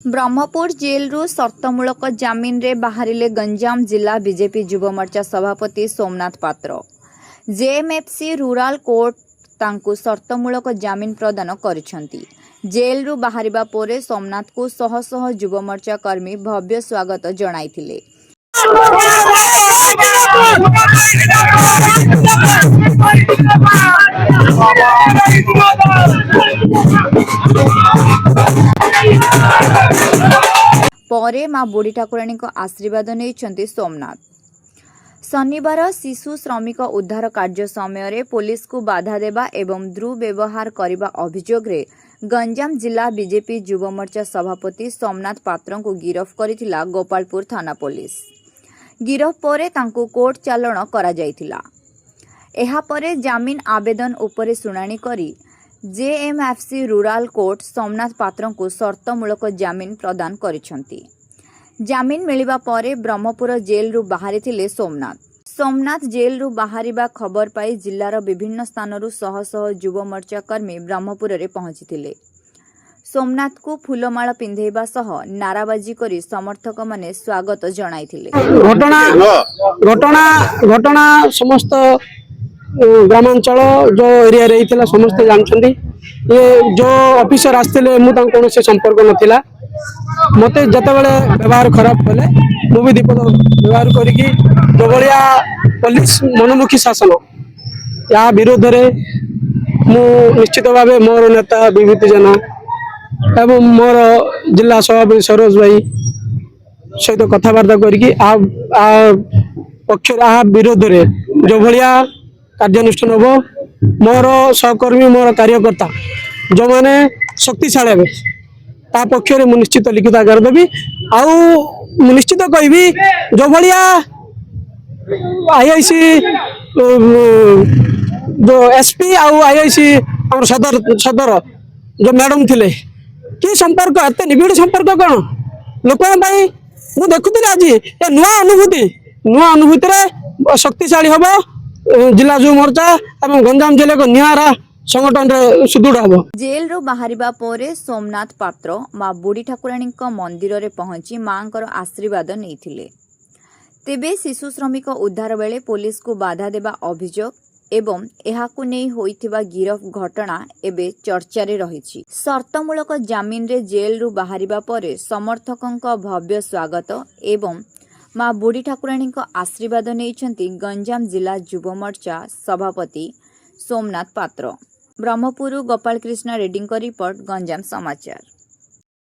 Brahmapur jail रु सर्तमूलक जमीन रे बाहरिले गंजाम जिला बीजेपी युव मोर्चा सभापति सोमनाथ पात्र। जेएमएफसी रूराल कोर्ट तांकु सर्तमूलक जमीन प्रदान करिसेंती। जेल रु बाहरिबा पोरे सोमनाथ को शह शह युव मोर्चा कर्मी भव्य स्वागत जणाइथिले। परे मां बुढ़ी ठाकुराणी को आशीर्वाद नहीं सोमनाथ। शनिवार शिशु श्रमिक उद्धार कार्य समय पुलिस को बाधा देवा एवं दुर्व्यवहार करने अभियोग रे गंजाम जिला बीजेपी युव मोर्चा सभापति सोमनाथ पात्र को गिरफ्त करिथिला गोपालपुर थाना पुलिस। गिरफ्त परे तांको कोर्ट चालाण करा जायथिला। एहा परे जामीन आवेदन उपरे सुनानी करी जेएमएफसी रूराल कोर्ट सोमनाथ पात्र को शर्तमूलक जामीन प्रदान करिसेंती। जामीन मिलिबा परे ब्रह्मपुर जेल रु बाहरी थिले सोमनाथ जेल रु बाहरिबा खबर पाई जिल्लार विभिन्न स्थानरू शह शह युव मोर्चा कर्मी ब्रह्मपुर रे पहुंचीथिले। सोमनाथ को फूलमाला पिंधेबा सह नाराबाजी करी समर्थक माने स्वागत जणाइथिले। घटना समस्त ग्रामांचल जो एरिया रही समस्ते जानते। ये जो ऑफिसर आसते मुझे कौन से संपर्क नाला मत जिते बड़े व्यवहार खराब कले मुझे दीपद व्यवहार करी जो भाया पुलिस मनमुखी शासन या विरोध में मु निश्चित भाव मोर नेता विभूति जेना एवं मोर जिला सभापति सरोज भाई सहित कथबार्ता करी पक्ष विरोध में जो भाया कार्यानुष्ठान हम मोर सहकर्मी मोर कार्यकर्ता जो मैंने शक्तिशाली हे ता पक्ष निश्चित लिखित आकार देवी आउ निश्चित कहि जो भाया आईआईसी जो एसपी आउ आईआईसी और सदर जो मैडम थिले कि संपर्क एत निबिड़ संपर्क कौन लोक मुझे देखुली आज ये नुआ अनुभूति शक्तिशाली हम जिला युव मोर्चा एवं गंजाम जिले को निहारा संगठन रे सुदृढ़ हम। जेल रो बाहरिबा पोरे सोमनाथ पात्र मां बुढ़ी ठाकुराणी मंदिर रे पहुंची मांकर आशीर्वाद नैथिले। तेबे शिशु श्रमिक उद्धार बेले पुलिस को बाधा देवा अभियोग एवं एहाकु नै होइथिबा गिरफ घटना एबे चर्चा रे रहिछि। शर्तमूलक जामीन रे जेल रु बाहरिबा पोरे समर्थकंक भव्य स्वागत एवं मां बुढ़ी ठाकुराणी आशीर्वाद नहीं गंजाम जिला युव मोर्चा सभापति सोमनाथ पात्र। ब्रह्मपुर गोपाल कृष्ण रेड्डी रिपोर्ट गंजाम समाचार।